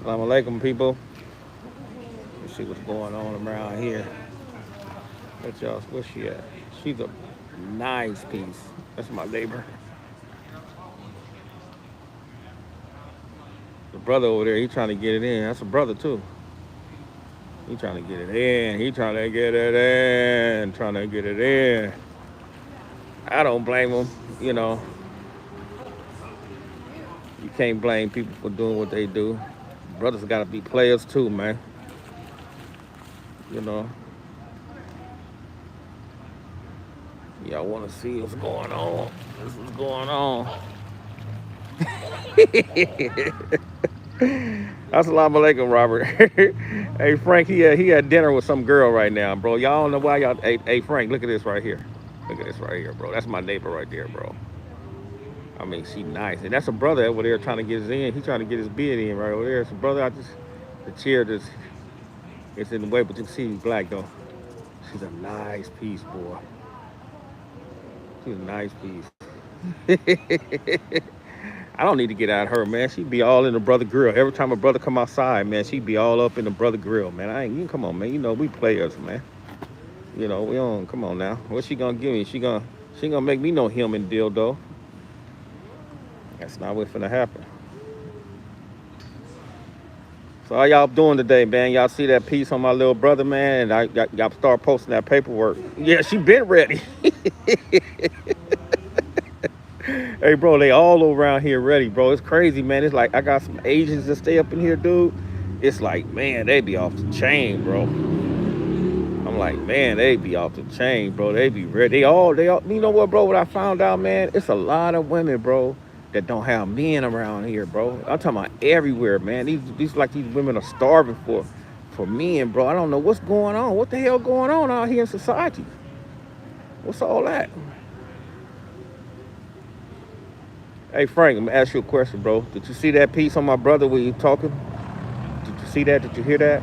Assalamu alaikum, people. Let's see what's going on around here. Let y'all, where's she at? She's a nice piece. That's my neighbor. The brother over there, he trying to get it in. That's a brother too. He trying to get it in. He trying to get it in. Trying to get it in. I don't blame him. You know, you can't blame people for doing what they do. Brothers got to be players too, man. You know, y'all want to see what's going on. This is what's going on. Assalamu alaikum, Robert. Hey, Frank, he had dinner with some girl right now, bro. Y'all don't know why y'all. Hey, Frank, look at this right here. Look at this right here, bro. That's my neighbor right there, bro. I mean, she nice, and that's a brother over there trying to get his in. He trying to get his bid in right over there. It's a brother. The chair just it's in the way, but you can see he's black though. She's a nice piece, boy. She's a nice piece. I don't need to get out of her, man. She be all in the brother grill. Every time a brother come outside, man, she be all up in the brother grill, man. I ain't, you come on, man. You know we players, man. You know we don't. Come on now. What she gonna give me? She gonna make me no him and dildo. That's not what's gonna happen. So how y'all doing today, man? Y'all see that piece on my little brother, man? And y'all start posting that paperwork. Yeah, she been ready. Hey, bro, they all around here ready, bro. It's crazy, man. It's like I got some Asians that stay up in here, dude. It's like, man, they be off the chain, bro. I'm like, man, they be off the chain, bro. They be ready. They all. You know what, bro? What I found out, man, it's a lot of women, bro, that don't have men around here, bro. I'm talking about everywhere, man. These women are starving for men, bro. I don't know what's going on. What the hell going on out here in society? What's all that? Hey, Frank, I'm gonna ask you a question, bro. Did you see that piece on my brother when you talking? Did you see that? Did you hear that?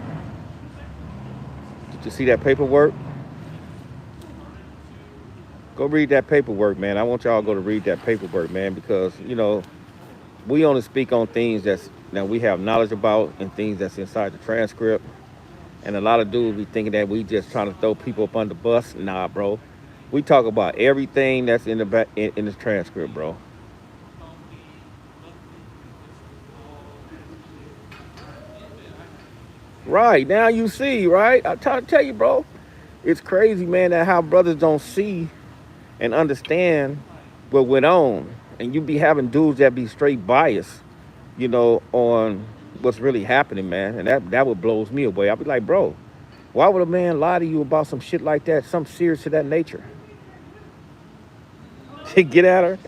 Did you see that paperwork? Go read that paperwork, man. I want y'all to go to read that paperwork, man, because we only speak on things that we have knowledge about and things that's inside the transcript. And a lot of dudes be thinking that we just trying to throw people up on the bus. Nah, bro. We talk about everything that's in the back in the transcript, bro. Right now, you see, right? I try to tell you, bro. It's crazy, man, that how brothers don't see and understand what went on, and you be having dudes that be straight biased, on what's really happening, man, and that what blows me away. I be like, bro, why would a man lie to you about some shit like that, something serious to that nature? Get at her,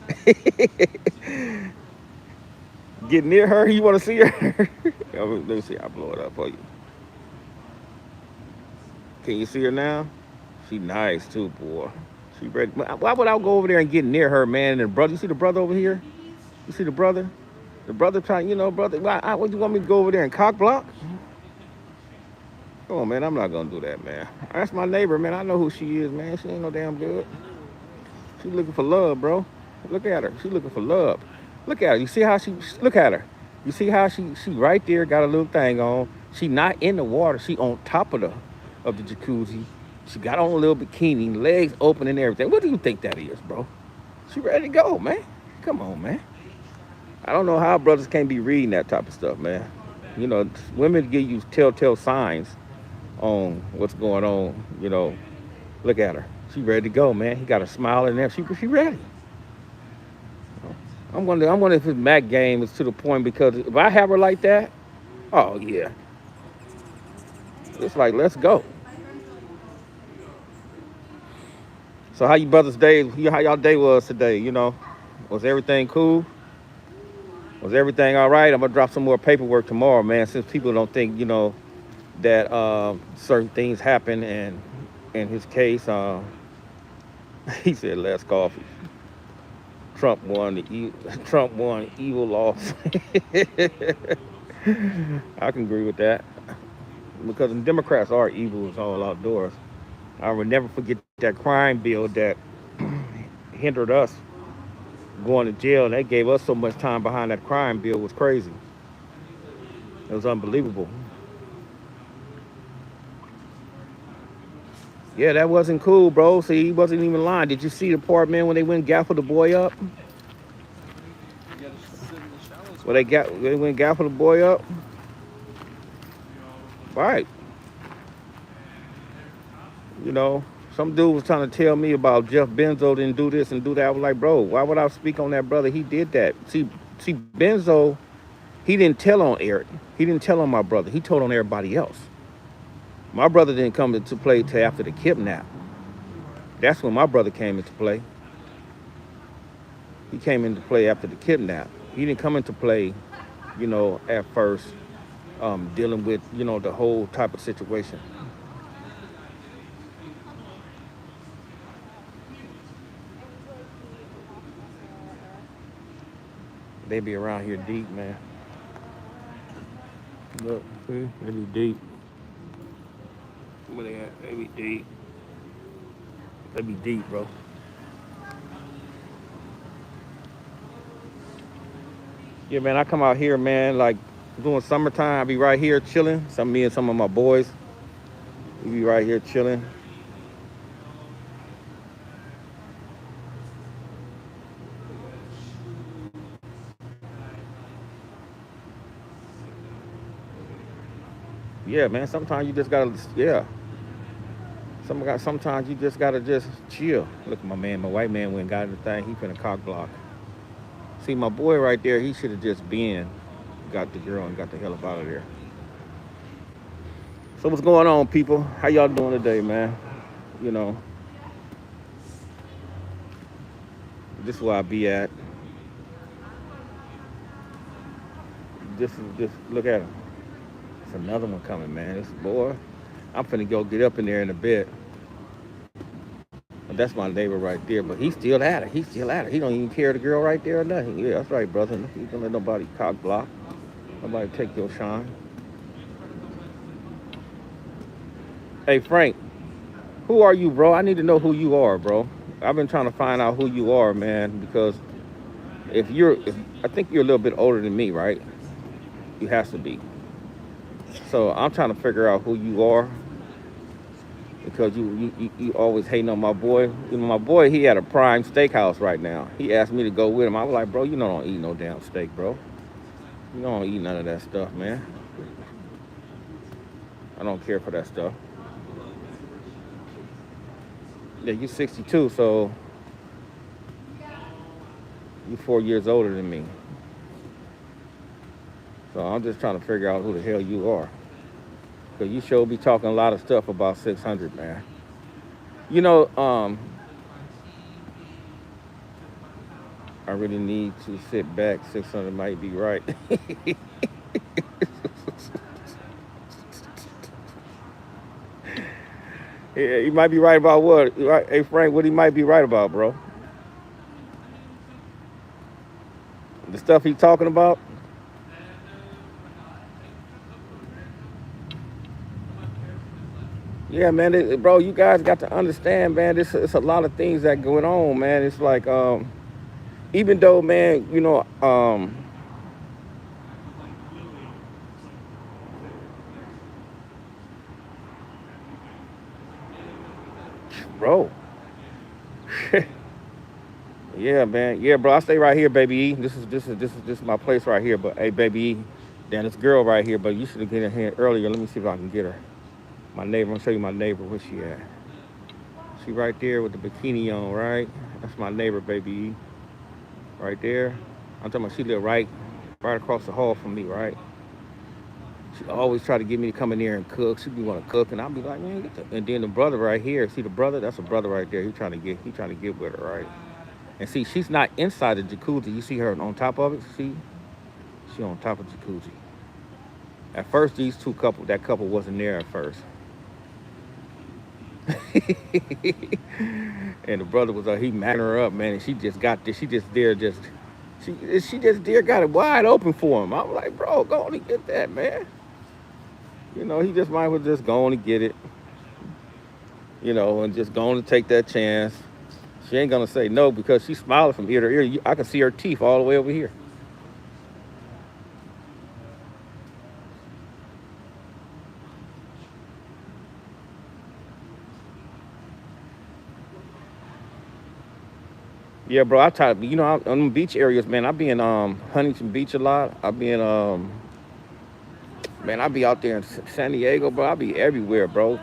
get near her. You want to see her? Let me see. I'll blow it up for you. Can you see her now? She nice too, boy. She ready. Why would I go over there and get near her, man? And the brother, you see the brother over here? You see the brother? The brother trying, brother. What you want me to go over there and cock block? Come on, man. I'm not gonna do that, man. That's my neighbor, man. I know who she is, man. She ain't no damn good. She looking for love, bro. Look at her. She looking for love. Look at her. You see how she? Look at her. You see how she right there got a little thing on. She not in the water. She on top of the jacuzzi. She got on a little bikini, legs open and everything. What do you think that is, bro? She ready to go, man. Come on, man. I don't know how brothers can't be reading that type of stuff, man. Women give you telltale signs on what's going on. Look at her. She ready to go, man. He got a smile in there. She ready. I'm wondering if his Mac game is to the point, because if I have her like that, oh yeah, it's like, let's go. So how you brothers' day? How y'all day was today? Was everything cool? Was everything all right? I'm gonna drop some more paperwork tomorrow, man. Since people don't think that certain things happen, and in his case, he said less coffee. Trump won Trump won, evil loss. I can agree with that, because the Democrats are evil as all outdoors. I will never forget that crime bill that hindered us going to jail. And they gave us so much time behind that crime bill. Was crazy. It was unbelievable. Yeah, that wasn't cool, bro. See, he wasn't even lying. Did you see the part, man, when they went and gaffled the boy up? When they went gaffled the boy up? Right. You know, some dude was trying to tell me about Jeff Benzo didn't do this and do that. I was like, bro, why would I speak on that brother? He did that. See, Benzo, he didn't tell on Eric. He didn't tell on my brother. He told on everybody else. My brother didn't come into play till after the kidnap. That's when my brother came into play. He came into play after the kidnap. He didn't come into play, at first, dealing with, the whole type of situation. They be around here deep, man. Look, see, they be deep. Where they at? They be deep. They be deep, bro. Yeah, man, I come out here, man, like during summertime, I be right here chilling. Me and some of my boys, we be right here chilling. Yeah, man, sometimes you just gotta, yeah. Sometimes you just gotta just chill. Look at my man, my white man went and got the thing. He finna cock block. See, my boy right there, he should have just been, got the girl and got the hell up out of there. So what's going on, people? How y'all doing today, man? You know, this is where I be at. This is just look at him. It's another one coming, man. This boy, I'm finna go get up in there in a bit. That's my neighbor right there, but he's still at it. He's still at it. He don't even care the girl right there or nothing. Yeah, that's right, brother. You don't let nobody cock block. Nobody take your shine. Hey, Frank, who are you, bro? I need to know who you are, bro. I've been trying to find out who you are, man, because if I think you're a little bit older than me, right? You have to be. So I'm trying to figure out who you are because you always hating on my boy. My boy, he at a prime steakhouse right now. He asked me to go with him. I was like, bro, don't eat no damn steak, bro. You don't eat none of that stuff, man. I don't care for that stuff. Yeah, you're 62, so you're 4 years older than me. So I'm just trying to figure out who the hell you are. Because you sure be talking a lot of stuff about 600, man. You know, I really need to sit back. 600 might be right. Yeah, he might be right about what? Hey, Frank, what he might be right about, bro? The stuff he talking about? Yeah, man, bro, you guys got to understand, man. It's a lot of things that going on, man. It's like, even though, man, bro. Yeah, man. Yeah, bro. I stay right here, baby E. This is my place right here. But hey, baby E, damn, this girl right here. But you should have get in here earlier. Let me see if I can get her. My neighbor. I'm gonna show you my neighbor. Where she at? She right there with the bikini on, right? That's my neighbor, baby E. Right there. I'm talking about she live right across the hall from me, right? She always try to get me to come in there and cook. She be want to cook, and I'll be like, man, get the. And then the brother right here. See the brother? That's a brother right there. He trying to get with her, right? And see, she's not inside the jacuzzi. You see her on top of it? See? She on top of the jacuzzi. At first, that couple wasn't there at first. And the brother was he macking her up, man, and she just got this. She just there, she just there got it wide open for him. I'm like, bro, go on and get that, man. He just might as well just go on and get it, and just go on and take that chance. She ain't gonna say no because she's smiling from ear to ear. I can see her teeth all the way over here. Yeah, bro. I try to, on the beach areas, man. I be in Huntington Beach a lot. I be in man. I be out there in San Diego, bro. I be everywhere, bro.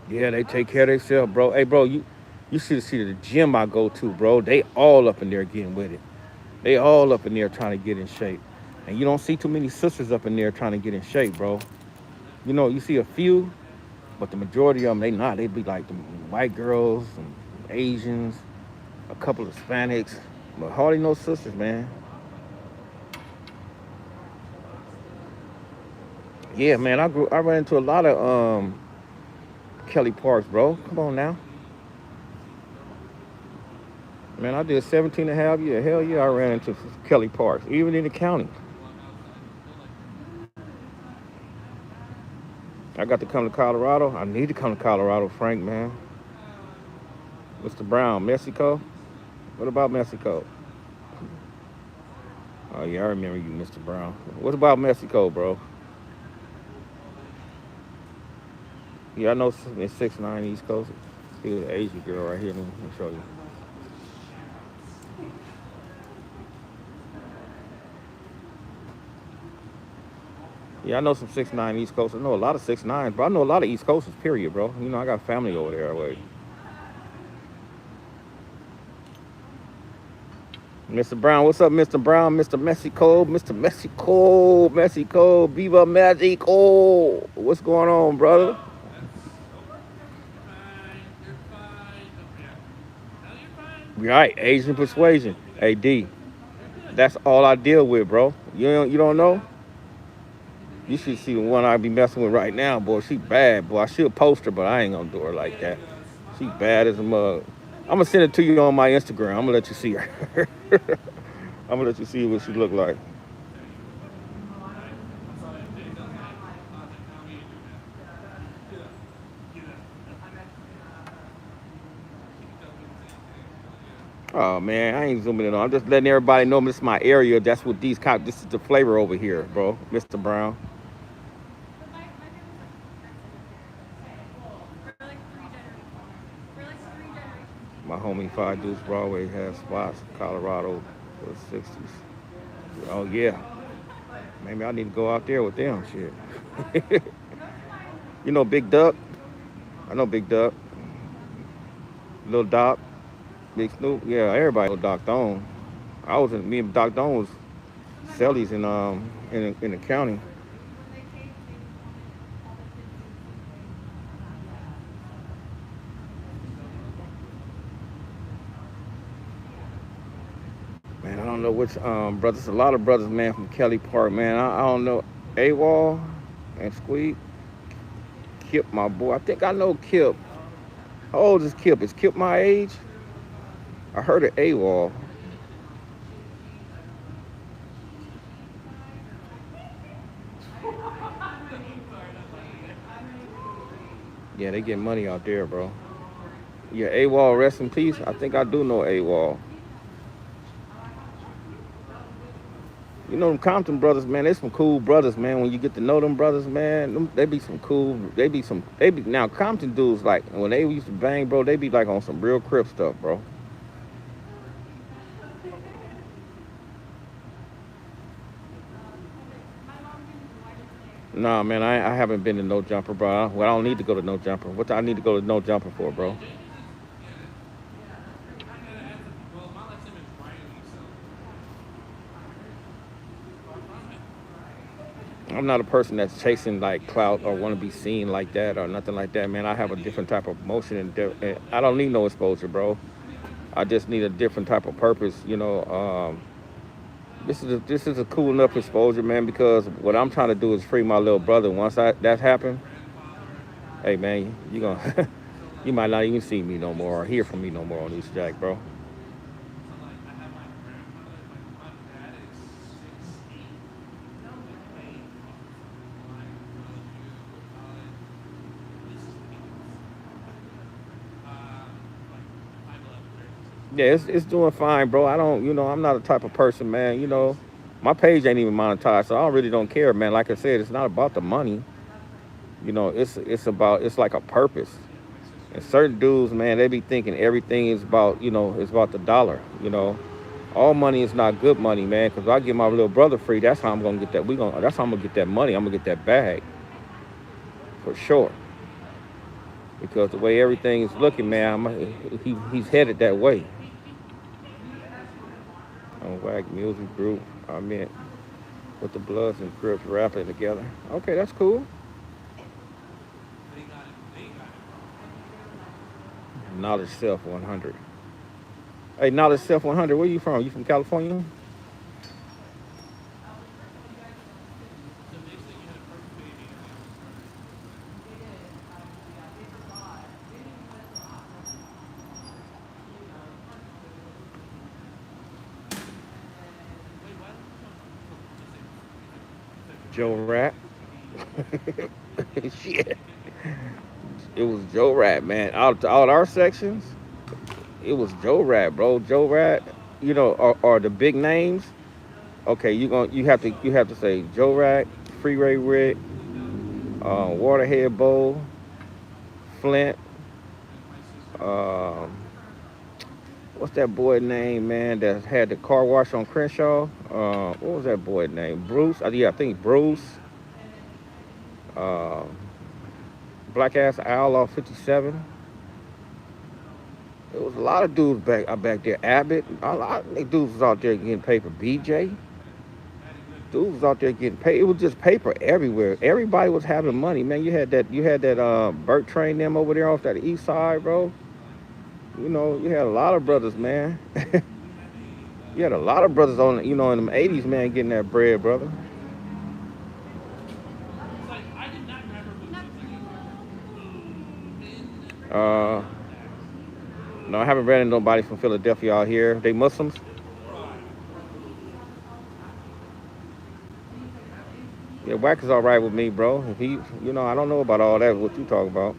Yeah, they take care of themselves, bro. Hey, bro, you should see the gym I go to, bro. They all up in there getting with it. They all up in there trying to get in shape, and you don't see too many sisters up in there trying to get in shape, bro. You see a few, but the majority of them, they not. They be like the white girls, and Asians, a couple of Hispanics, but hardly no sisters, man. Yeah, man, I ran into a lot of Kelly Parks, bro. Come on now. Man, I did 17 and a half years. Hell yeah, I ran into Kelly Parks, even in the county. I got to come to Colorado. I need to come to Colorado, Frank, man. Mr. Brown, Mexico? What about Mexico? Oh, yeah, I remember you, Mr. Brown. What about Mexico, bro? Yeah, I know it's 6'9" East Coast. See the Asian girl right here. Let me show you. Yeah, I know some 6'9" East Coast. I know a lot of 6'9", but I know a lot of East Coasters, period, bro. I got family over there. Wait. Mr. Brown, what's up, Mr. Brown? Mr. Mexico, Mr. Mexico, Mexico, Viva Mexico. What's going on, brother? Right, Asian persuasion. Hey, D, that's all I deal with, bro. You don't know? You should see the one I be messing with right now, boy. She bad, boy. I should post her, but I ain't gonna do her like that. She bad as a mug. I'm gonna send it to you on my Instagram. I'm gonna let you see her. I'm gonna let you see what she look like. Oh man, I ain't zooming in on. I'm just letting everybody know this is my area. That's what this is the flavor over here, bro. Mr. Brown. My homie Five Deuce Broadway has spots, Colorado for the 60s. Oh yeah, maybe I need to go out there with them. Shit. You know Big Duck? I know Big Duck. Little Doc. Big Snoop. Yeah, everybody know Doc Dome. Me and Doc Dome was cellies in the county. Man, I don't know which brothers. A lot of brothers, man, from Kelly Park, man. I don't know. AWOL and Squeak. Kip, my boy. I think I know Kip. How old is Kip? Is Kip my age? I heard of AWOL. Yeah, they get money out there, bro. Yeah, AWOL, rest in peace. I think I do know AWOL. Them Compton brothers, man, they some cool brothers, man. When you get to know them brothers, man, they be some cool. Now Compton dudes like when they used to bang, bro. They be like on some real crip stuff, bro. Nah, man, I haven't been to No Jumper, bro. Well, I don't need to go to No Jumper. What I need to go to No Jumper for, bro? I'm not a person that's chasing like clout or want to be seen like that or nothing like that, man. I have a different type of motion and I don't need no exposure, bro. I just need a different type of purpose, this is a cool enough exposure, man. Because what I'm trying to do is free my little brother. Once that happen, hey man, you gonna you might not even see me no more or hear from me no more on this jack, bro. Yeah, it's doing fine, bro. I don't, I'm not a type of person, man. My page ain't even monetized, so I really don't care, man. Like I said, it's not about the money. You know, it's like a purpose. And certain dudes, man, they be thinking everything is about, it's about the dollar. All money is not good money, man. Because if I get my little brother free, that's how I'm gonna get that. That's how I'm gonna get that money. I'm gonna get that bag for sure. Because the way everything is looking, man, he's headed that way. On Wag Music Group, I meant with the Bloods and Crips rapping together. Okay, that's cool. Knowledge Self 100. Hey, Knowledge Self 100, where you from? You from California? Joe Rat. Shit. It was Joe Rat, man. Out our sections, it was Joe Rat, bro. Joe Rat, are the big names. Okay, you have to say Joe Rat, Freeway Rick, Waterhead Bowl, Flint. Um, what's that boy name, man? That had the car wash on Crenshaw. What was that boy name? Bruce. Yeah, I think Bruce. Uh, Black Ass Owl off 57. There was a lot of dudes back there. Abbott, a lot of dudes was out there getting paper. BJ, dudes was out there getting paid. It was just paper everywhere. Everybody was having money, man. You had that Burt Train them over there off that east side, bro. You had a lot of brothers, man. You had a lot of brothers in them '80s, man, getting that bread, brother. Uh, no, I haven't ran into nobody from Philadelphia out here. They Muslims. Yeah, Wack is all right with me, bro. If I don't know about all that. What you talking about?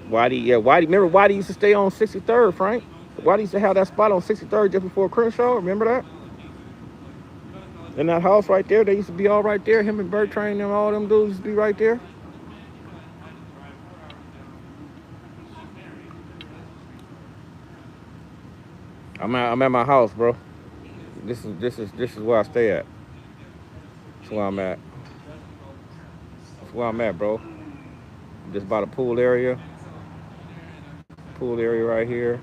Whitey, yeah, Whitey. Remember Whitey used to stay on 63rd, Frank? Whitey used to have that spot on 63rd just before Crenshaw. Remember that? In that house right there, they used to be all right there. Him and Bert Train and all them dudes used to be right there. I'm at my house, bro. This is where I stay at. That's where I'm at. That's where I'm at, bro. Just by the pool area. Pool area right here.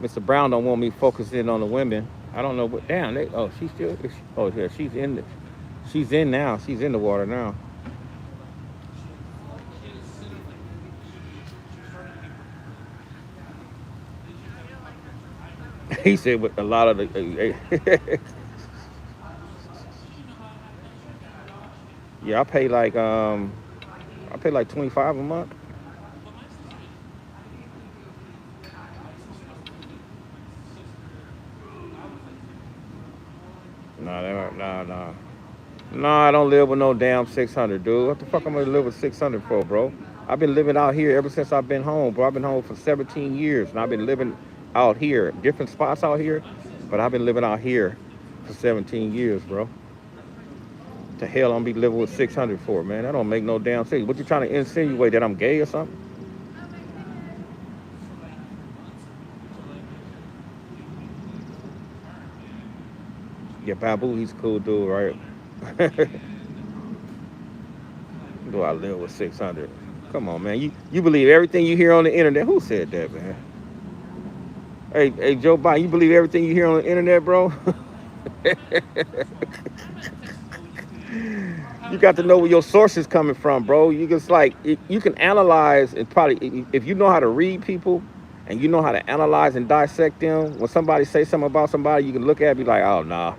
Mr. Brown don't want me focusing on the women. I don't know what. Damn, she's still. Oh yeah, she's in now. She's in the water now. He said with a lot of the. Yeah, I pay like 25 a month. Nah. Nah, I don't live with no damn 600, dude. What the fuck am I gonna live with 600 for, bro? I've been living out here ever since I've been home, bro. I've been home for 17 years, and I've been living out here, different spots out here, but I've been living out here for 17 years, bro. The hell I'm be living with 600 for, man? That don't make no damn sense. What you trying to insinuate that I'm gay or something? Yeah, Babu, he's a cool dude, right? Do I live with 600? Come on, man. You believe everything you hear on the internet? Who said that, man? Hey, Joe Biden, you believe everything you hear on the internet, bro? You got to know where your source is coming from, bro. You can analyze and probably if you know how to read people and you know how to analyze and dissect them. When somebody say something about somebody, you can look at it and be like, oh nah,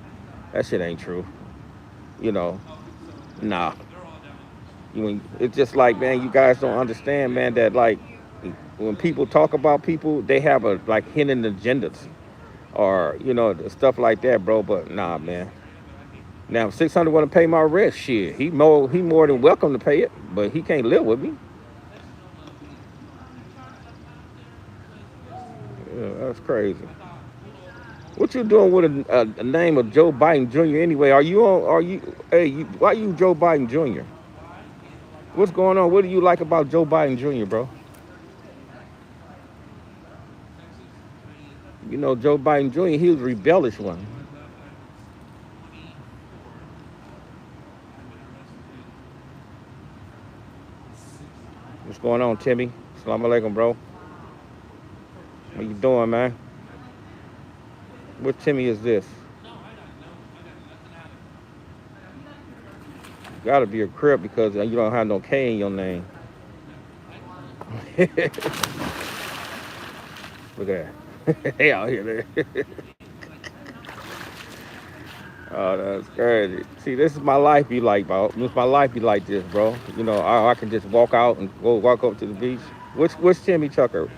that shit ain't true. You know, nah. It's just like, man, you guys don't understand, man, that like when people talk about people, they have a like hidden agendas or stuff like that, bro. But nah, man. Now, if 600 want to pay my rent, shit, he more than welcome to pay it, but he can't live with me. Yeah, that's crazy. What you doing with a name of Joe Biden Jr. anyway? Are you on? Are you? Hey, why you Joe Biden Jr.? What's going on? What do you like about Joe Biden Jr., bro? You know, Joe Biden Jr., he was a rebellious one. What's going on, Timmy? Assalamu alaikum, bro. What you doing, man? What Timmy is this? Gotta be a crip because you don't have no K in your name. Look at that. Hey out here. Oh, that's crazy. See, this is my life be like, bro. This my life be like this, bro. You know, I can just walk out and go walk up to the beach. Which Timmy Tucker?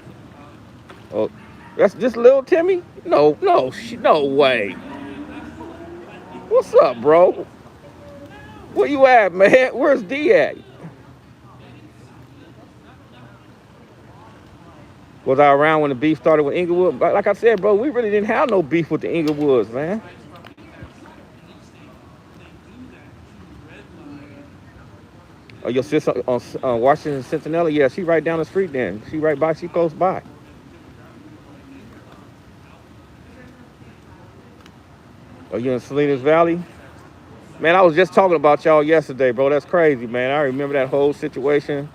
Oh, that's just little Timmy? No, no, no way. What's up, bro? Where you at, man? Where's D at? Was I around when the beef started with Inglewood? Like I said, bro, we really didn't have no beef with the Inglewoods, man. Oh, your sister on Washington Centinela? Yeah, she right down the street then. She right by, she close by. Oh, you in Salinas Valley? Man, I was just talking about y'all yesterday, bro. That's crazy, man. I remember that whole situation.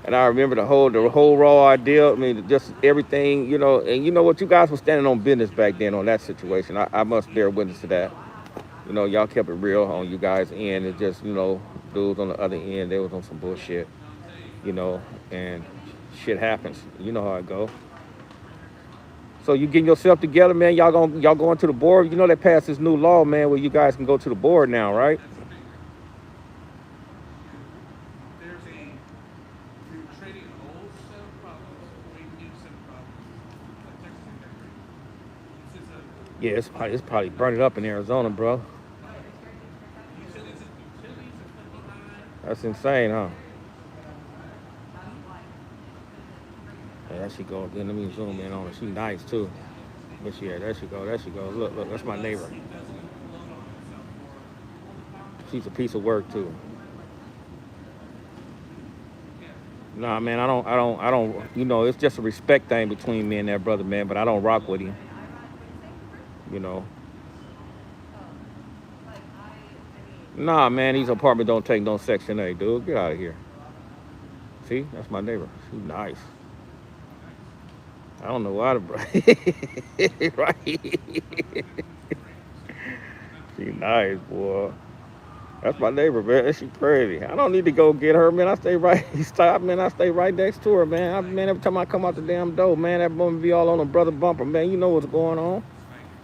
And I remember the whole raw idea. I mean, just everything, you know. And you know what? You guys were standing on business back then on that situation. I must bear witness to that. You know, y'all kept it real on you guys' end. It just, you know, dudes on the other end, they was on some bullshit, you know, and shit happens. You know how it go. So you getting yourself together, man. Y'all going to the board. You know they passed this new law, man, where you guys can go to the board now, right? Yeah, it's probably burning up in Arizona, bro. That's insane, huh? Yeah, there she go again. Let me zoom in on her. She nice too. But yeah, there she go. There she go. Look, that's my neighbor. She's a piece of work too. Nah, man, I don't. You know, it's just a respect thing between me and that brother, man. But I don't rock with him. You know. Nah, man, these apartments don't take no Section 8, dude. Get out of here. See, that's my neighbor. She's nice. I don't know why the bro. Right. She nice, boy. That's my neighbor, man. She crazy. I don't need to go get her, man. I stay right. Stop, man. I stay right next to her, man. Man, every time I come out the damn door, man, that woman be all on a brother bumper, man. You know what's going on.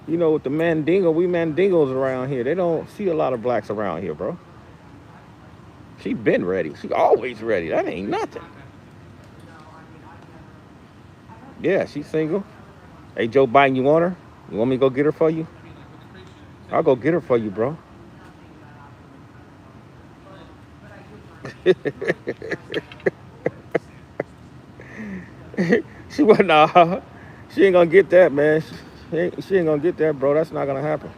You know, with the Mandingo, we Mandingos around here. They don't see a lot of blacks around here, bro. She been ready. She always ready. That ain't nothing. Yeah, she's single. Hey, Joe Biden, you want her? You want me to go get her for you? I'll go get her for you, bro. She wasn't. Nah, she ain't gonna get that, man. She ain't gonna get that, bro. That's not gonna happen.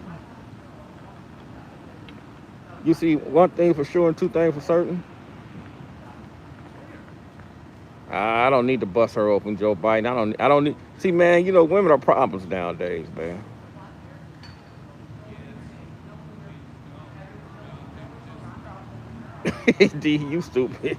You see, one thing for sure and two things for certain. I don't need to bust her open, Joe Biden. I don't need. See, man, you know, women are problems nowadays, man. D, you stupid.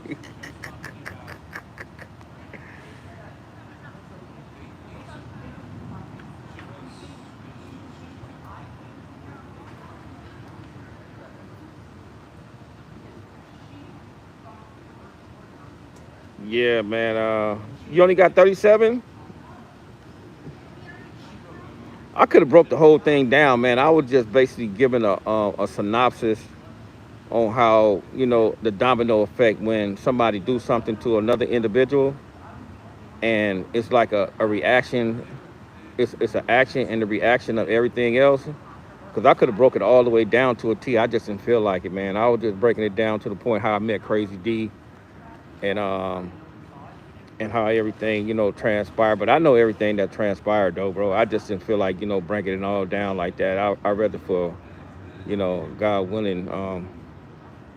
Yeah, man. You only got 37. I could have broke the whole thing down, man. I was just basically giving a synopsis on how you know the domino effect when somebody do something to another individual, and it's like a reaction. It's an action and the reaction of everything else. Because I could have broke it all the way down to a T. I just didn't feel like it, man. I was just breaking it down to the point how I met Crazy D and and how everything, you know, transpired. But I know everything that transpired, though, bro. I just didn't feel like, you know, breaking it all down like that. I rather for, you know, God willing,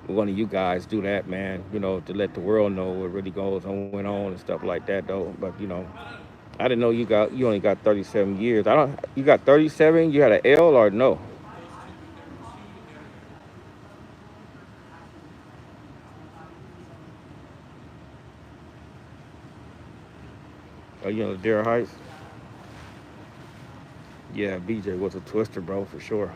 one of you guys do that, man. To let the world know what really goes on, went on, and stuff like that, though. But I didn't know you only got 37 years. I don't. You got 37. You had an L or no? Dare Heights. Yeah, BJ was a twister, bro, for sure.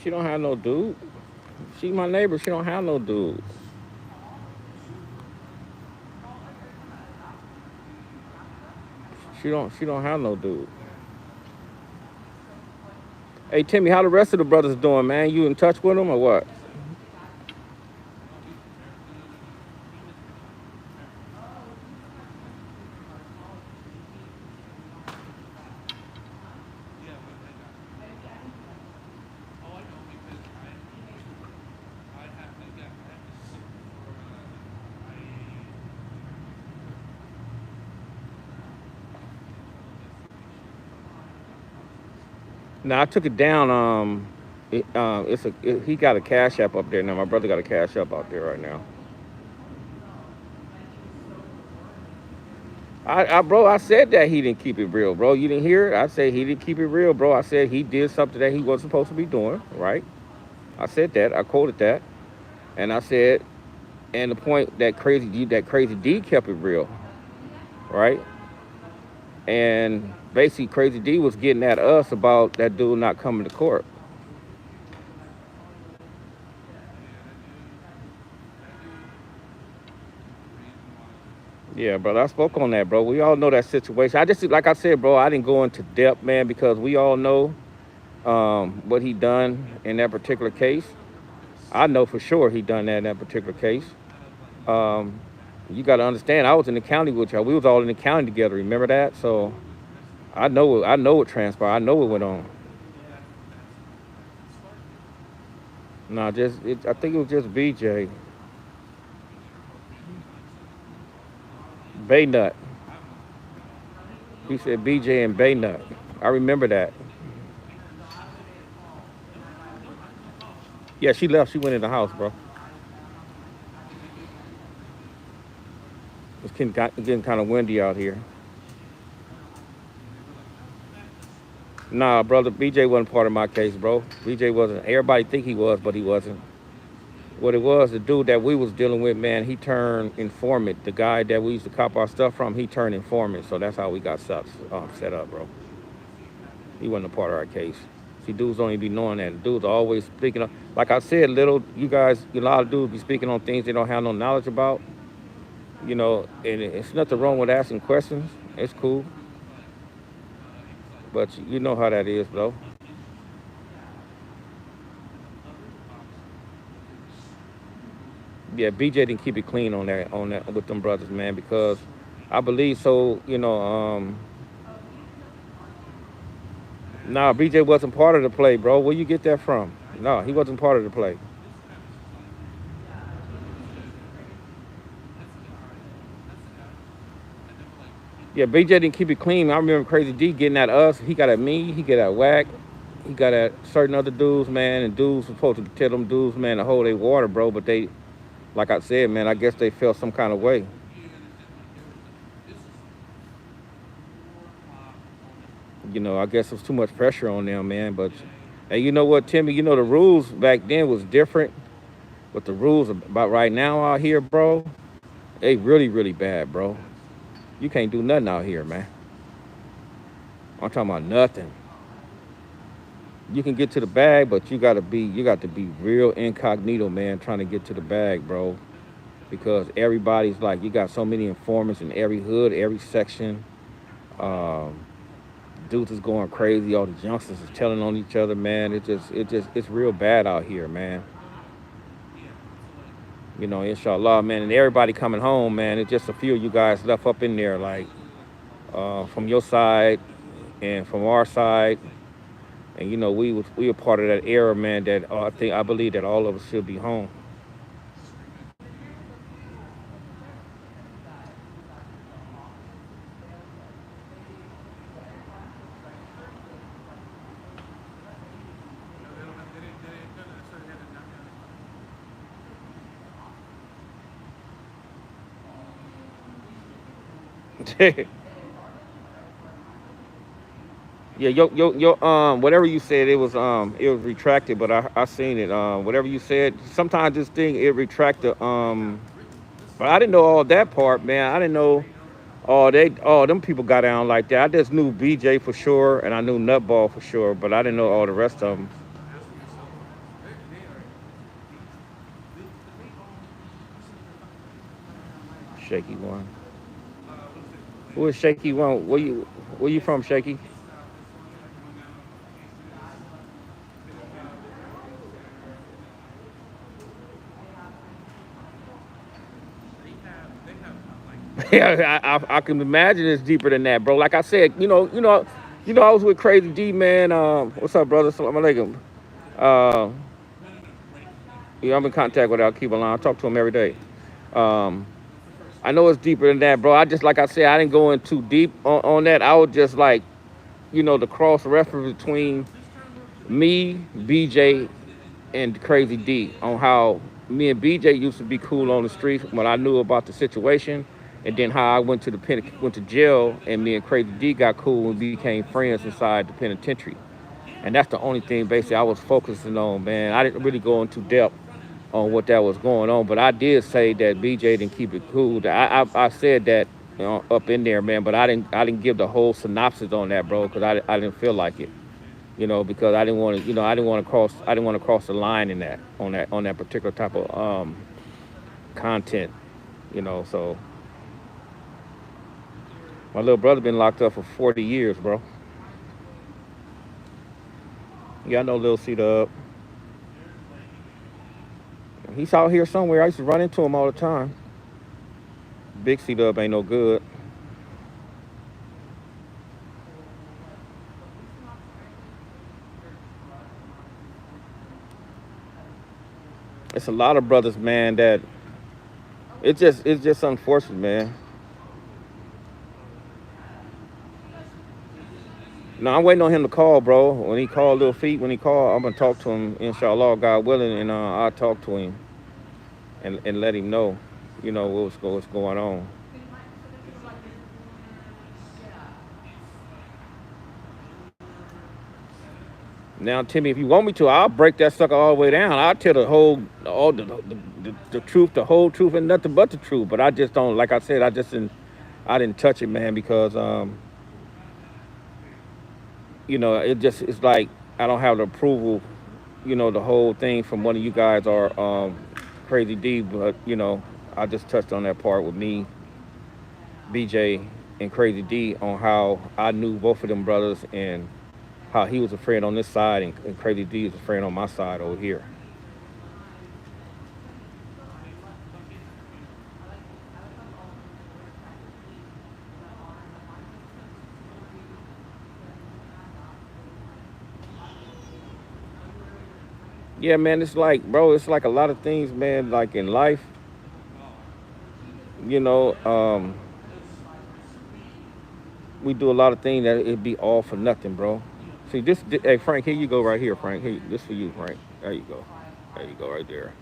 She don't have no dude. She my neighbor. She don't have no dude. She don't have no dude. Hey Timmy, how the rest of the brothers doing, man? You in touch with them or what? No, I took it down. He got a cash app up there now. My brother got a cash app out there right now. Bro, I said that he didn't keep it real, bro. You didn't hear it? I said he didn't keep it real, bro. I said he did something that he wasn't supposed to be doing, right? I said that. I quoted that, and I said, and the point that crazy D kept it real, right? And basically, Crazy D was getting at us about that dude not coming to court. Yeah, brother, I spoke on that, bro. We all know that situation. I just, like I said, bro, I didn't go into depth, man, because we all know what he done in that particular case. I know for sure he done that in that particular case. Um, you got to understand, I was in the county with y'all. We was all in the county together. Remember that? So I know what transpired. I know what went on. No, I think it was just BJ, Baynut. He said BJ and Baynut. I remember that. Yeah, she left. She went in the house, bro. It's getting kind of windy out here. Nah, brother, BJ wasn't part of my case, bro. BJ wasn't. Everybody think he was, but he wasn't. What it was, the dude that we was dealing with, man, he turned informant. The guy that we used to cop our stuff from, he turned informant. So that's how we got set up, bro. He wasn't a part of our case. See, dudes don't even be knowing that. Dudes are always speaking of, like I said, you guys, a lot of dudes be speaking on things they don't have no knowledge about. And it's nothing wrong with asking questions. It's cool. But you know how that is, bro. Yeah, BJ didn't keep it clean on that with them brothers, man, because I believe so. Nah, BJ wasn't part of the play, bro. Where you get that from? No, he wasn't part of the play. Yeah, BJ didn't keep it clean. I remember Crazy D getting at us. He got at me. He got at Whack. He got at certain other dudes, man. And dudes were supposed to tell them dudes, man, to hold their water, bro. But they, like I said, man, I guess they felt some kind of way. I guess it was too much pressure on them, man. But, and you know what, Timmy? The rules back then was different. But the rules about right now out here, bro, they really, really bad, bro. You can't do nothing out here, man. I'm talking about nothing. You can get to the bag, but you got to be real incognito, man, trying to get to the bag, bro. Because everybody's like, you got so many informants in every hood, every section. Um, Dudes is going crazy. All the youngsters is telling on each other, man. It's real bad out here, man. Inshallah, man, and everybody coming home, man. It's just a few of you guys left up in there, like from your side and from our side, and we were part of that era, man. That I believe that all of us should be home. Yeah, whatever you said, it was retracted, but I seen it. Whatever you said, sometimes this thing it retracted. But I didn't know all that part, man. I didn't know all them people got down like that. I just knew BJ for sure, and I knew Nutball for sure, but I didn't know all the rest of them. Shaky one. Who is Shaky one? Where you from, Shaky? Yeah, I can imagine it's deeper than that, bro. Like I said, I was with Crazy D, man. What's up, brother? Salam alaikum. Uh, yeah, I'm in contact with Al Line. I talk to him every day. Um, I know it's deeper than that, bro. I just like I said, I didn't go in too deep on that. I was just like, the cross reference between me, BJ, and Crazy D on how me and BJ used to be cool on the streets when I knew about the situation, and then how I went to jail, and me and Crazy D got cool and became friends inside the penitentiary. And that's the only thing basically I was focusing on, man. I didn't really go into depth on what that was going on, but I did say that BJ didn't keep it cool. I said that up in there, man, but I didn't give the whole synopsis on that, bro, because I didn't feel like it, because I didn't want to cross the line in that on that particular type of content, So my little brother been locked up for 40 years, bro. Yeah, I know Lil C Dub. He's out here somewhere. I used to run into him all the time. Big C Dub ain't no good. It's a lot of brothers, man, that it's just unfortunate, man. No, I'm waiting on him to call, bro. When he called Lil Feet, when he called, I'm gonna talk to him, inshallah, God willing, and I'll talk to him and let him know, what's going on. Now, Timmy, if you want me to, I'll break that sucker all the way down. I'll tell all the truth, the whole truth, and nothing but the truth. But I just don't, like I said, I didn't touch it, man, because it's like I don't have the approval, the whole thing from one of you guys or Crazy D, but I just touched on that part with me, BJ, and Crazy D on how I knew both of them brothers and how he was a friend on this side and Crazy D is a friend on my side over here. Yeah, man, it's like, bro, it's like a lot of things, man, like in life, you know, um, we do a lot of things that it'd be all for nothing, bro. See, hey, Frank, here you go right here, Frank. Here, this for you, Frank. There you go. There you go, right there.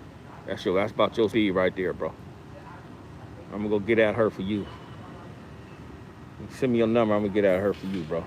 That's about your speed right there, bro. I'm gonna go get at her for you. Send me your number. I'm gonna get at her for you, bro.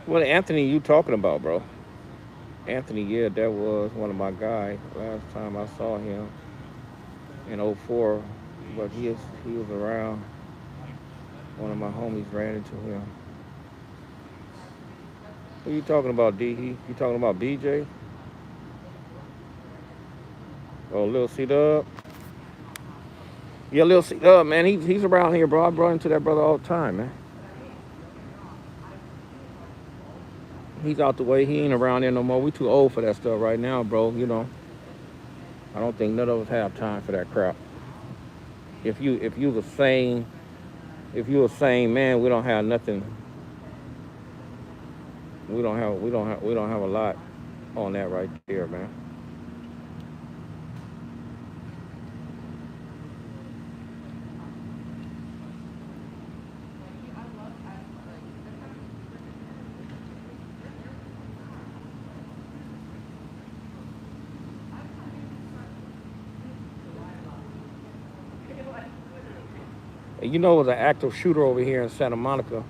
What Anthony you talking about, bro? Anthony, yeah, that was one of my guys. Last time I saw him in '04, but he was around. One of my homies ran into him. Who you talking about, D? You talking about BJ? Oh, Lil C Dub? Yeah, Lil C Dub, man. He's around here, bro. I brought into that brother all the time, man. He's out the way. He ain't around there no more. We too old for that stuff right now, bro. I don't think none of us have time for that crap. If you the same if you the same man, we don't have nothing. We don't have a lot on that right there, man. And it was an active shooter over here in Santa Monica.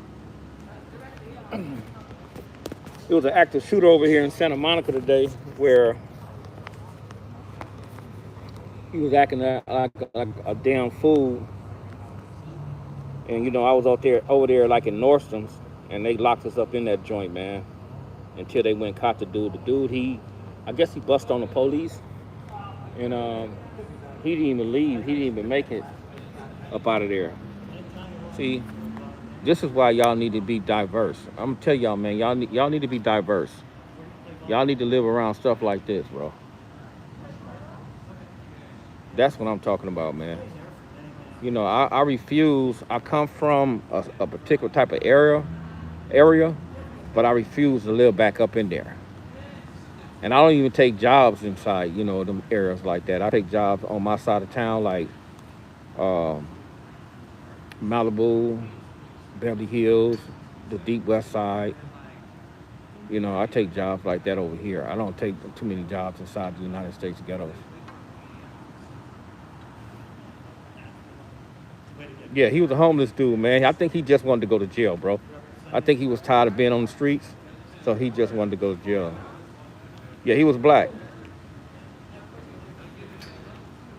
It was an active shooter over here in Santa Monica today, where he was acting like a damn fool. And I was over there like in Nordstrom's, and they locked us up in that joint, man, until they went and caught the dude. The dude, I guess he bust on the police, and he didn't even leave. He didn't even make it up out of there. See, this is why y'all need to be diverse. I'm gonna tell y'all, man, y'all need to be diverse. Y'all need to live around stuff like this, bro. That's what I'm talking about, man. I refuse. I come from a particular type of area, but I refuse to live back up in there. And I don't even take jobs inside, them areas like that. I take jobs on my side of town, like uh, Malibu, Beverly Hills, the Deep West Side. I take jobs like that over here. I don't take too many jobs inside the United States ghettos. Yeah, he was a homeless dude, man. I think he just wanted to go to jail, bro. I think he was tired of being on the streets, so he just wanted to go to jail. Yeah, he was black.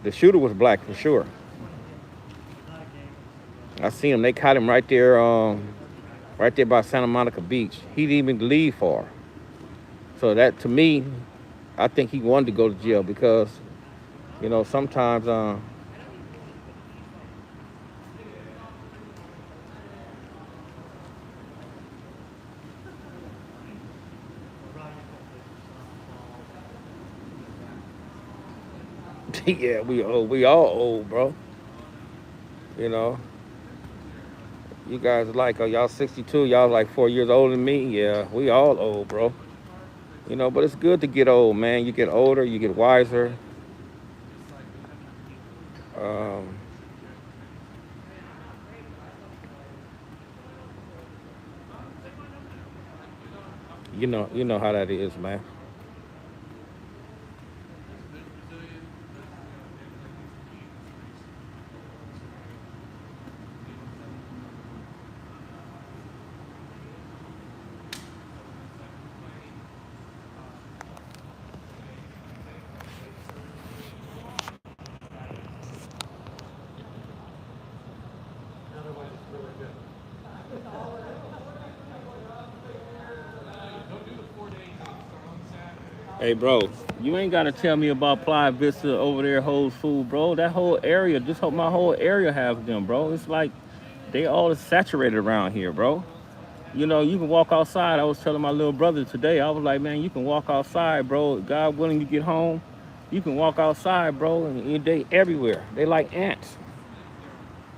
The shooter was black for sure. I seen him. They caught him right there by Santa Monica Beach. He didn't even leave far. So that to me, I think he wanted to go to jail because, sometimes, yeah, we all old, bro. You know, you guys are like, oh, y'all 62, y'all like 4 years older than me. Yeah, we all old, bro. But it's good to get old, man. You get older, you get wiser. Um, you know how that is, man. Hey, bro, you ain't gotta tell me about Playa Vista over there, Whole Food, bro. That whole area, my whole area has them, bro. It's like they all saturated around here, bro. You can walk outside. I was telling my little brother today, I was like, man, you can walk outside, bro. God willing, you get home, you can walk outside, bro, and they everywhere. They like ants,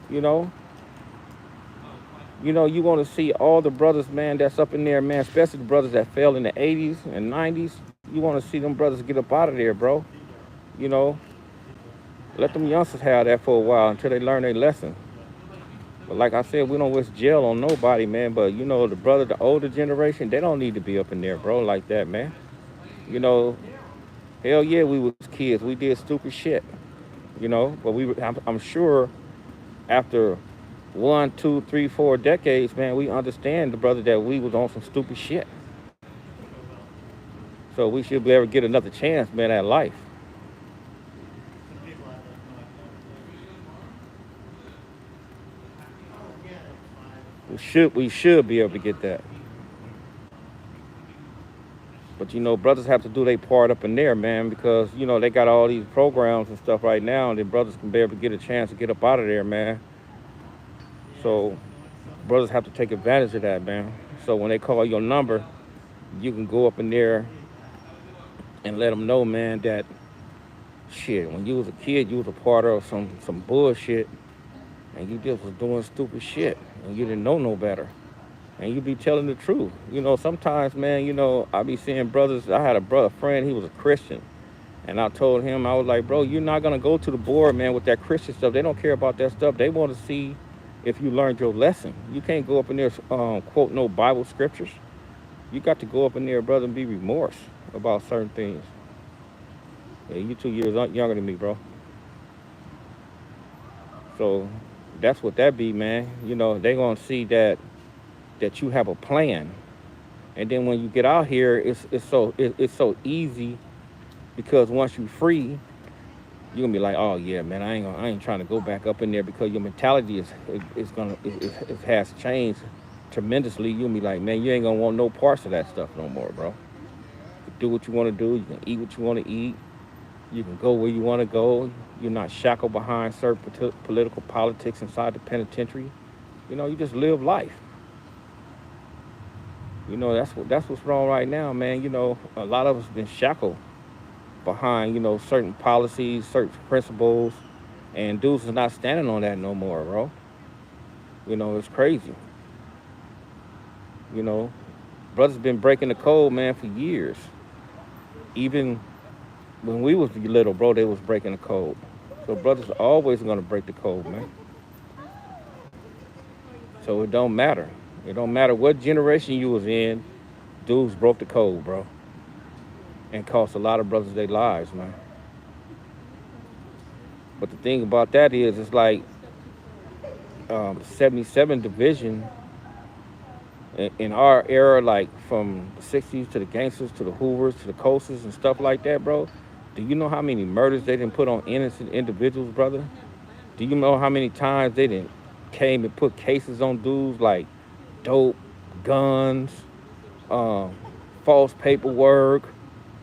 you know. You want to see all the brothers, man, that's up in there, man, especially the brothers that fell in the 80s and 90s. You want to see them brothers get up out of there, bro. You know, let them youngsters have that for a while until they learn their lesson. But like I said, we don't wish jail on nobody, man. But the older generation, they don't need to be up in there, bro, like that, man. You know, hell yeah, we was kids. We did stupid shit, but I'm sure after one, two, three, 4 decades, man, we understand the brother that we was on some stupid shit. So we should be able to get another chance, man, at life. We should be able to get that. But brothers have to do their part up in there, man, because they got all these programs and stuff right now, and then brothers can be able to get a chance to get up out of there, man. So brothers have to take advantage of that, man. So when they call your number, you can go up in there and let them know, man, that shit. When you was a kid, you was a part of some bullshit, and you just was doing stupid shit, and you didn't know no better. And you be telling the truth. Sometimes, man, I be seeing brothers. I had a brother friend, he was a Christian. And I told him, I was like, bro, you're not going to go to the board, man, with that Christian stuff. They don't care about that stuff. They want to see if you learned your lesson. You can't go up in there, quote no Bible scriptures. You got to go up in there, brother, and be remorse about certain things. Yeah, you 2 years younger than me, bro. So that's what that be, man. They going to see that you have a plan. And then when you get out here, it's so easy, because once you free, you're gonna be like, oh yeah, man, I ain't trying to go back up in there, because your mentality it has changed tremendously. You'll be like, man, you ain't gonna want no parts of that stuff no more, bro. You do what you want to do. You can eat what you want to eat. You can go where you want to go. You're not shackled behind certain political politics inside the penitentiary. You just live life. That's what's wrong right now, man. A lot of us been shackled behind, certain policies, certain principles, and dudes is not standing on that no more, bro. It's crazy. You know, brothers been breaking the code, man, for years. Even when we was little, bro, they was breaking the code. So brothers are always gonna break the code, man. So it don't matter. It don't matter what generation you was in, dudes broke the code, bro. And cost a lot of brothers their lives, man. But the thing about that is, it's like 77 division in our era, like from the 60s to the gangsters to the Hoovers to the Coasters and stuff like that, bro. Do you know how many murders they didn't put on innocent individuals, brother? Do you know how many times they didn't came and put cases on dudes like dope, guns, false paperwork?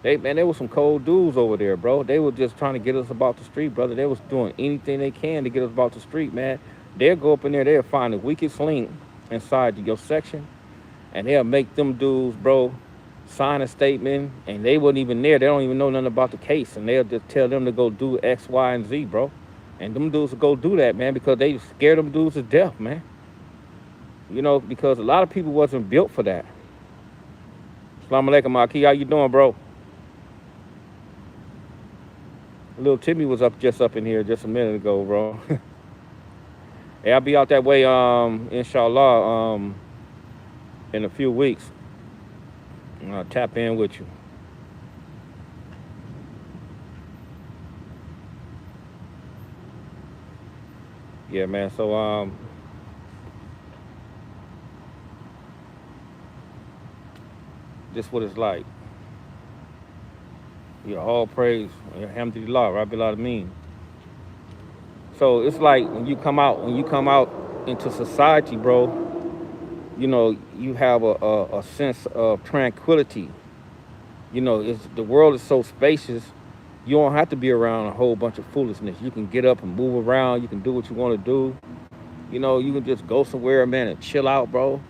There was some cold dudes over there, bro. They were just trying to get us about the street, brother. They was doing anything they can to get us about the street, man. They'll go up in there, they'll find the weakest link inside your section, and they'll make them dudes, bro, sign a statement, and they wasn't even there. They don't even know nothing about the case, and they'll just tell them to go do X, Y, and Z, bro. And them dudes will go do that, man, because they scared them dudes to death, man. Because a lot of people wasn't built for that. Assalamu alaikum, Aki. How you doing, bro? Little Timmy was just up in here just a minute ago, bro. Hey, I'll be out that way, inshallah, in a few weeks. I'll tap in with you. Yeah, man. So, this what it's like. All praise, alhamdulillah, Rabbil Alameen. So it's like when you come out into society, bro, you have a sense of tranquility. The world is so spacious, you don't have to be around a whole bunch of foolishness. You can get up and move around, you can do what you want to do. You can just go somewhere, man, and chill out, bro,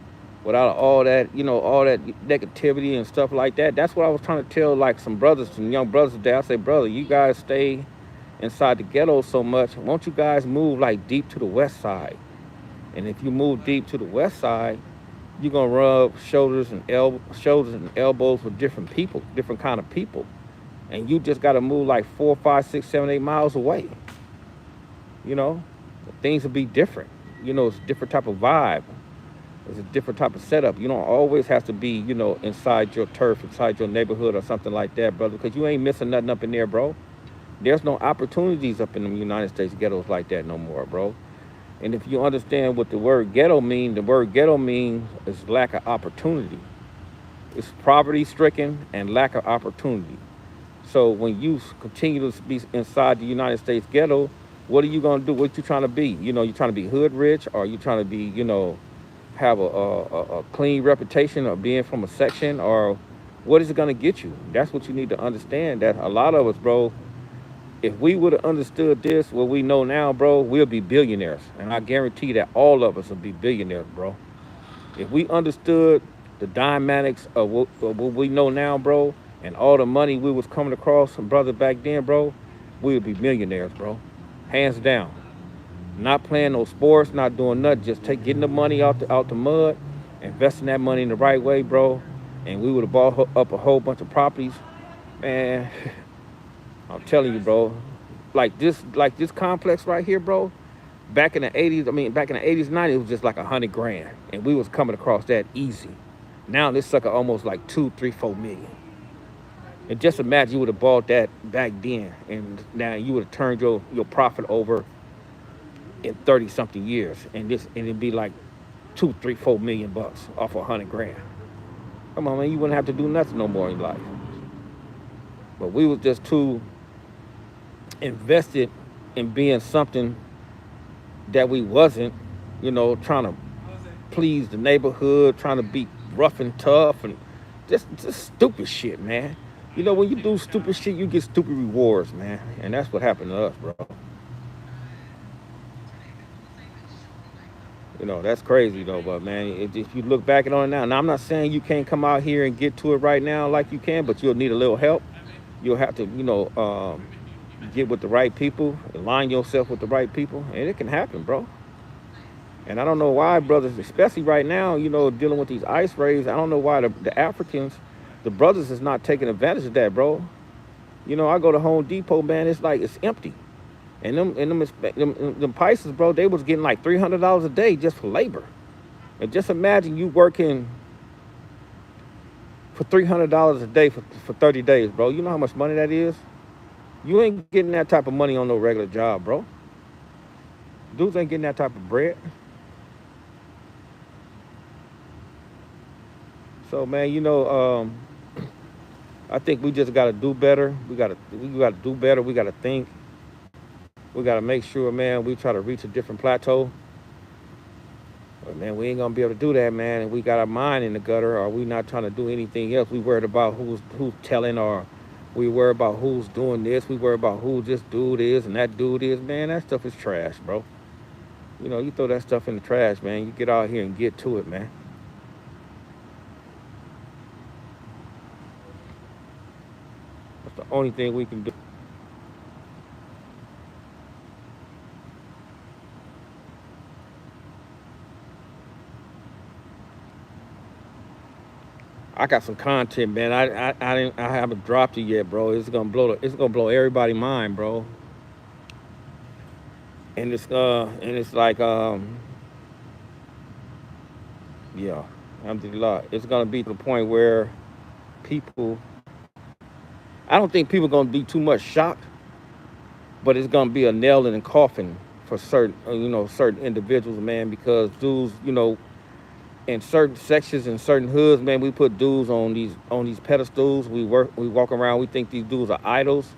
without all that negativity and stuff like that. That's what I was trying to tell, like, some young brothers today. I say, brother, you guys stay inside the ghetto so much. Won't you guys move, like, deep to the west side? And if you move deep to the west side, you're going to rub shoulders and elbows with different people, different kind of people. And you just got to move like 4, 5, 6, 7, 8 miles away. Things will be different. It's a different type of vibe. It's a different type of setup. You don't always have to be, inside your turf, inside your neighborhood or something like that, brother, because you ain't missing nothing up in there, bro. There's no opportunities up in the United States ghettos like that no more, bro. And if you understand what the word ghetto means, the word ghetto means is lack of opportunity. It's poverty stricken and lack of opportunity. So when you continue to be inside the United States ghetto, what are you gonna do? What you trying to be? You know, you trying to be hood rich, or you trying to be, have a clean reputation of being from a section, or what is it gonna get you? That's what you need to understand. That a lot of us, bro, if we would have understood this, what we know now, bro, we'll be billionaires, and I guarantee that all of us will be billionaires, bro. If we understood the dynamics of what we know now, bro, and all the money we was coming across, brother, back then, bro, we would be millionaires, bro. Hands down. Not playing no sports, not doing nothing, just getting the money out the mud, investing that money in the right way, bro, and we would have bought up a whole bunch of properties, man. I'm telling you, bro. Like this complex right here, bro. Back in the 80s, I mean, back in the 80s, 90s, it was just like 100 grand, and we was coming across that easy. Now this sucker almost like 2, 3, 4 million. And just imagine you would have bought that back then, and now you would have turned your profit over in 30 something years, and it'd be like 2, 3, 4 million bucks off 100 grand. Come on, man, you wouldn't have to do nothing no more in life. But we was just too invested in being something that we wasn't, trying to please the neighborhood, trying to be rough and tough, and just stupid shit, man. When you do stupid shit, you get stupid rewards, man. And that's what happened to us, bro. That's crazy though. But man, if you look back on it now, I'm not saying you can't come out here and get to it right now like you can, but you'll need a little help. You'll have to, get with the right people, align yourself with the right people, and it can happen, bro. And I don't know why, brothers, especially right now, dealing with these ice raids. I don't know why the Africans, the brothers, is not taking advantage of that, bro. I go to Home Depot, man. It's like it's empty, and them prices, bro. They was getting like $300 a day just for labor. And just imagine you working for $300 a day for 30 days, bro. You know how much money that is? You ain't getting that type of money on no regular job, bro. Dudes ain't getting that type of bread. So, man, I think we just gotta do better. We gotta do better. We gotta think. We gotta make sure, man, we try to reach a different plateau. But man, we ain't gonna be able to do that, man. And we got our mind in the gutter, or we not trying to do anything else. We worried about who's telling, or we worry about who's doing this. We worry about who this dude is and that dude is. Man, that stuff is trash, bro. You throw that stuff in the trash, man. You get out here and get to it, man. That's the only thing we can do. I got some content, man. I haven't dropped it yet, bro. It's gonna blow everybody's mind, bro. And it's like yeah, alhamdulillah. It's gonna be to the point where people, I don't think people gonna be too much shocked, but it's gonna be a nail in the coffin for certain individuals, man, because dudes, in certain sections and certain hoods, man, we put dudes on these pedestals. We walk around, we think these dudes are idols,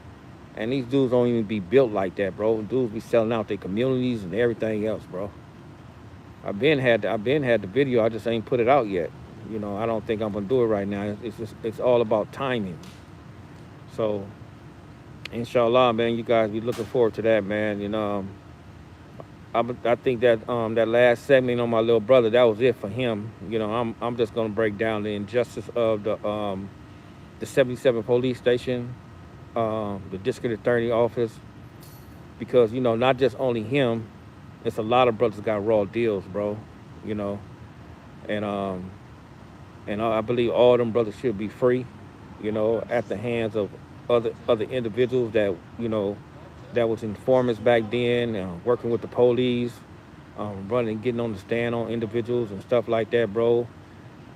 and these dudes don't even be built like that, bro. Dudes be selling out their communities and everything else, bro. I've been had the video. I just ain't put it out yet. I don't think I'm gonna do it right now. It's all about timing. So, inshallah, man, you guys be looking forward to that, man. I think that that last segment on my little brother, that was it for him. I'm just gonna break down the injustice of the 77 police station, the district attorney office, because not just only him, it's a lot of brothers got raw deals, bro. You know, and I believe all them brothers should be free. At the hands of other individuals that was informants back then, working with the police, running, getting on the stand on individuals and stuff like that, bro,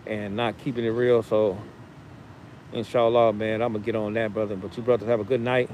and not keeping it real. So, inshallah, man, I'm gonna get on that, brother. But you brothers have a good night.